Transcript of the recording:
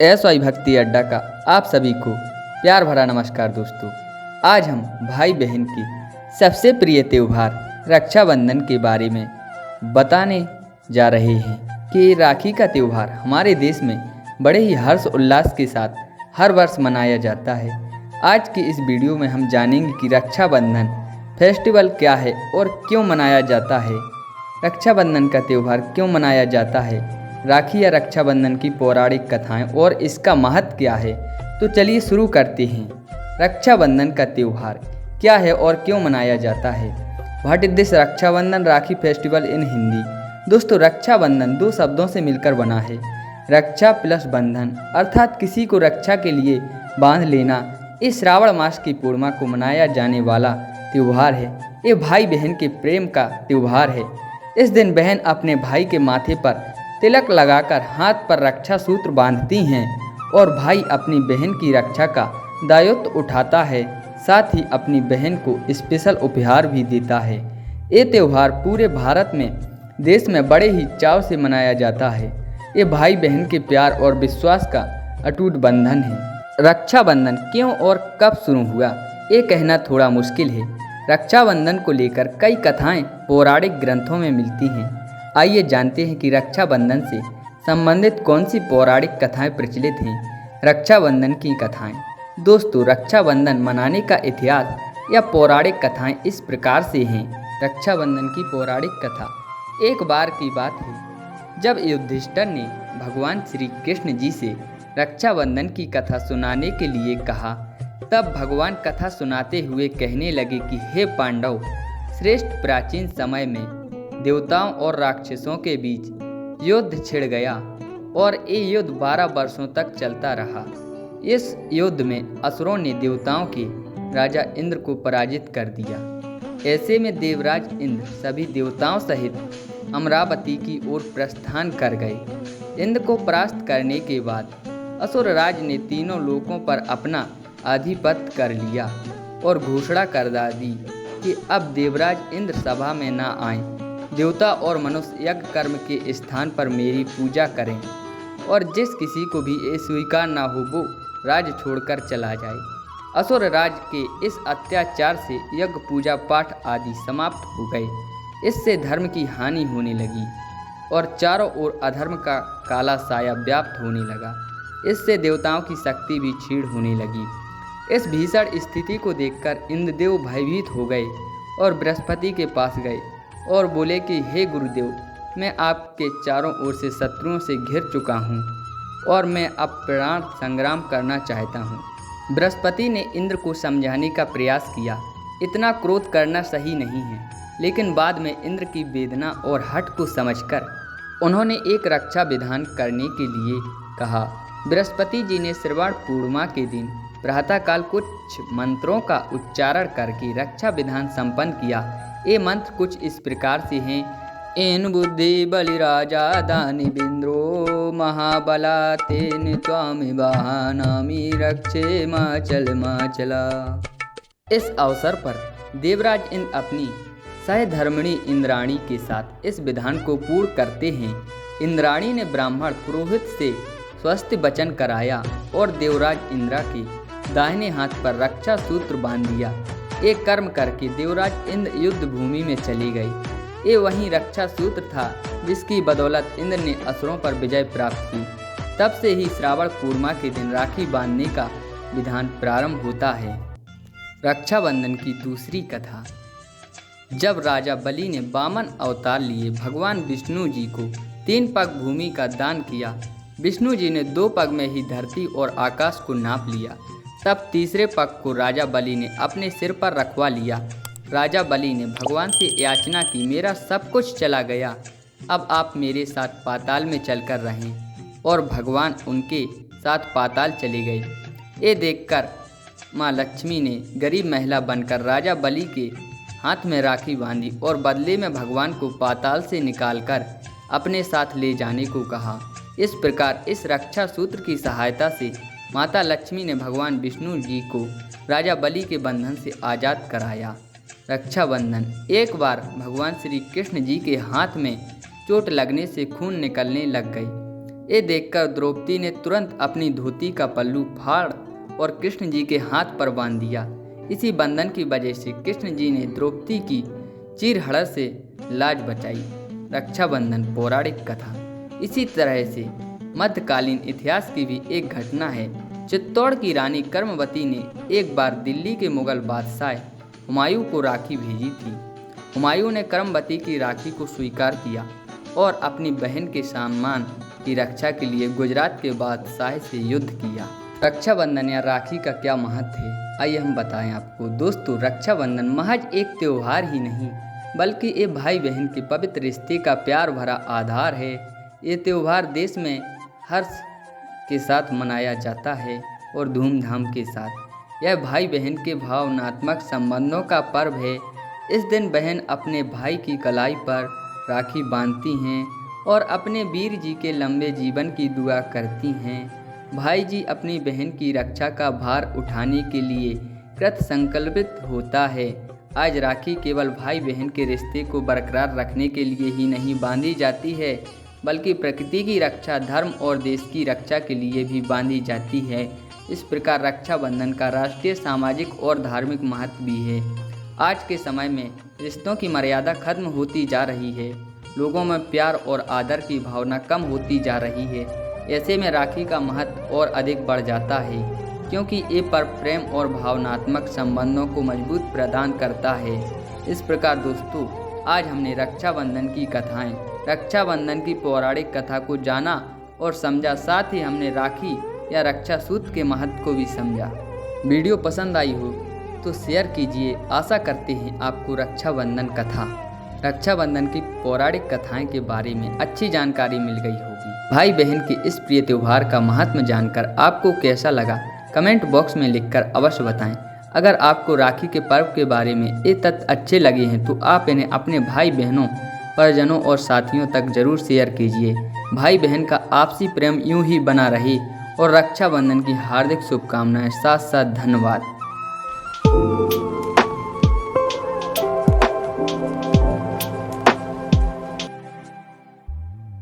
SY भक्ति अड्डा का आप सभी को प्यार भरा नमस्कार दोस्तों। आज हम भाई बहन की सबसे प्रिय त्यौहार रक्षाबंधन के बारे में बताने जा रहे हैं कि राखी का त्यौहार हमारे देश में बड़े ही हर्ष उल्लास के साथ हर वर्ष मनाया जाता है। आज की इस वीडियो में हम जानेंगे कि रक्षाबंधन फेस्टिवल क्या है और क्यों मनाया जाता है। रक्षाबंधन का त्यौहार क्यों मनाया जाता है, राखी या रक्षाबंधन की पौराणिक कथाएं और इसका महत्व क्या है। तो चलिए शुरू करते हैं। रक्षाबंधन का त्यौहार क्या है और क्यों मनाया जाता है। What is this Rakshabandhan Rakhi festival in Hindi. दोस्तों, रक्षाबंधन दो शब्दों से मिलकर बना है। रक्षा प्लस बंधन, अर्थात किसी को रक्षा के लिए बांध लेना। इस श्रावण मास की पूर्णिमा को मनाया जाने वाला त्यौहार है। ये भाई बहन के प्रेम का त्यौहार है। इस दिन बहन अपने भाई के माथे पर तिलक लगाकर हाथ पर रक्षा सूत्र बांधती हैं और भाई अपनी बहन की रक्षा का दायित्व उठाता है। साथ ही अपनी बहन को स्पेशल उपहार भी देता है। ये त्यौहार पूरे भारत में देश में बड़े ही चाव से मनाया जाता है। ये भाई बहन के प्यार और विश्वास का अटूट बंधन है। रक्षाबंधन क्यों और कब शुरू हुआ, ये कहना थोड़ा मुश्किल है। रक्षाबंधन को लेकर कई कथाएं पौराणिक ग्रंथों में मिलती हैं। आइए जानते हैं कि रक्षाबंधन से संबंधित कौन सी पौराणिक कथाएं प्रचलित हैं। रक्षाबंधन की कथाएं। दोस्तों, रक्षाबंधन मनाने का इतिहास या पौराणिक कथाएं इस प्रकार से हैं। रक्षाबंधन की पौराणिक कथा। एक बार की बात है जब युधिष्ठिर ने भगवान श्री कृष्ण जी से रक्षाबंधन की कथा सुनाने के लिए कहा। तब भगवान कथा सुनाते हुए कहने लगे कि हे पांडव, श्रेष्ठ प्राचीन समय में देवताओं और राक्षसों के बीच युद्ध छिड़ गया और ये युद्ध 12 वर्षों तक चलता रहा। इस युद्ध में असुरों ने देवताओं के राजा इंद्र को पराजित कर दिया। ऐसे में देवराज इंद्र सभी देवताओं सहित अमरावती की ओर प्रस्थान कर गए। इंद्र को परास्त करने के बाद असुर राज ने तीनों लोकों पर अपना आधिपत्य कर लिया और घोषणा कर दी कि अब देवराज इंद्र सभा में न आए। देवता और मनुष्य यज्ञ कर्म के स्थान पर मेरी पूजा करें और जिस किसी को भी ये स्वीकार न हो वो राज छोड़कर चला जाए। असुर राज के इस अत्याचार से यज्ञ पूजा पाठ आदि समाप्त हो गए। इससे धर्म की हानि होने लगी और चारों ओर अधर्म का काला साया व्याप्त होने लगा। इससे देवताओं की शक्ति भी क्षीण होने लगी। इस भीषण स्थिति को देखकर इंद्रदेव भयभीत हो गए और बृहस्पति के पास गए और बोले कि हे गुरुदेव, मैं आपके चारों ओर से शत्रुओं से घिर चुका हूँ और मैं अब प्राण संग्राम करना चाहता हूँ। बृहस्पति ने इंद्र को समझाने का प्रयास किया। इतना क्रोध करना सही नहीं है, लेकिन बाद में इंद्र की वेदना और हठ को समझकर उन्होंने एक रक्षा विधान करने के लिए कहा। बृहस्पति जी ने श्रावण पूर्णिमा के दिन प्रातःकाल कुछ मंत्रों का उच्चारण करके रक्षा विधान संपन्न किया। ये मंत्र कुछ इस प्रकार से हैं। एन बुद्धि बलिराजा दानि बिंद्रो महाबला तेन त्वामि वाहनामि रक्षे माचल माचला। इस अवसर पर देवराज इंद्र अपनी सहधर्मिणी इंद्राणी के साथ इस विधान को पूर्ण करते हैं। इंद्राणी ने ब्राह्मण पुरोहित से स्वस्ति वचन कराया और देवराज इंद्र के दाहिने हाथ पर रक्षा सूत्र बांध दिया। एक कर्म करके देवराज इंद्र युद्ध भूमि में चले गए। ये वही रक्षा सूत्र था जिसकी बदौलत इंद्र ने असुरों पर विजय प्राप्त की। तब से ही श्रावण पूर्णिमा के दिन राखी बांधने का विधान प्रारंभ होता है। रक्षाबंधन की दूसरी कथा। जब राजा बलि ने वामन अवतार लिए भगवान विष्णु जी को 3 पग भूमि का दान किया। विष्णु जी ने 2 पग में ही धरती और आकाश को नाप लिया। तब तीसरे पग को राजा बलि ने अपने सिर पर रखवा लिया। राजा बलि ने भगवान से याचना की, मेरा सब कुछ चला गया, अब आप मेरे साथ पाताल में चलकर रहें। और भगवान उनके साथ पाताल चले गए। ये देखकर माँ लक्ष्मी ने गरीब महिला बनकर राजा बलि के हाथ में राखी बांधी और बदले में भगवान को पाताल से निकालकर अपने साथ ले जाने को कहा। इस प्रकार इस रक्षा सूत्र की सहायता से माता लक्ष्मी ने भगवान विष्णु जी को राजा बलि के बंधन से आज़ाद कराया। रक्षाबंधन। एक बार भगवान श्री कृष्ण जी के हाथ में चोट लगने से खून निकलने लग गई। ये देखकर द्रौपदी ने तुरंत अपनी धोती का पल्लू फाड़ और कृष्ण जी के हाथ पर बांध दिया। इसी बंधन की वजह से कृष्ण जी ने द्रौपदी की चीरहरण से लाज बचाई। रक्षाबंधन पौराणिक कथा। इसी तरह से मध्यकालीन इतिहास की भी एक घटना है। चित्तौड़ की रानी कर्मवती ने एक बार दिल्ली के मुगल बादशाह हुमायूं को राखी भेजी थी। हुमायूं ने कर्मवती की राखी को स्वीकार किया और अपनी बहन के सम्मान की रक्षा के लिए गुजरात के बादशाह से युद्ध किया। रक्षाबंधन या राखी का क्या महत्व है, आइए हम बताएं आपको। दोस्तों, रक्षाबंधन महज एक त्यौहार ही नहीं बल्कि ये भाई बहन के पवित्र रिश्ते का प्यार भरा आधार है। ये त्यौहार देश में हर्ष के साथ मनाया जाता है और धूमधाम के साथ। यह भाई बहन के भावनात्मक संबंधों का पर्व है। इस दिन बहन अपने भाई की कलाई पर राखी बांधती हैं और अपने वीर जी के लंबे जीवन की दुआ करती हैं। भाई जी अपनी बहन की रक्षा का भार उठाने के लिए कृत संकल्पित होता है। आज राखी केवल भाई बहन के रिश्ते को बरकरार रखने के लिए ही नहीं बांधी जाती है बल्कि प्रकृति की रक्षा, धर्म और देश की रक्षा के लिए भी बांधी जाती है। इस प्रकार रक्षाबंधन का राष्ट्रीय, सामाजिक और धार्मिक महत्व भी है। आज के समय में रिश्तों की मर्यादा खत्म होती जा रही है। लोगों में प्यार और आदर की भावना कम होती जा रही है। ऐसे में राखी का महत्व और अधिक बढ़ जाता है क्योंकि ये पर्व प्रेम और भावनात्मक संबंधों को मजबूत प्रदान करता है। इस प्रकार दोस्तों, आज हमने रक्षाबंधन की कथाएं, रक्षाबंधन की पौराणिक कथा को जाना और समझा। साथ ही हमने राखी या रक्षा सूत्र के महत्व को भी समझा। वीडियो पसंद आई हो तो शेयर कीजिए। आशा करते हैं आपको रक्षाबंधन की पौराणिक कथाएं के बारे में अच्छी जानकारी मिल गई होगी। भाई बहन के इस प्रिय त्यौहार का महत्व जानकर आपको कैसा लगा, कमेंट बॉक्स में लिखकर अवश्य बताएं। अगर आपको राखी के पर्व के बारे में ये तथ्य अच्छे लगे हैं तो आप इन्हें अपने भाई बहनों, परिजनों और साथियों तक जरूर शेयर कीजिए। भाई बहन का आपसी प्रेम यूं ही बना रहे और रक्षाबंधन की हार्दिक शुभकामनाएं। साथ साथ धन्यवाद।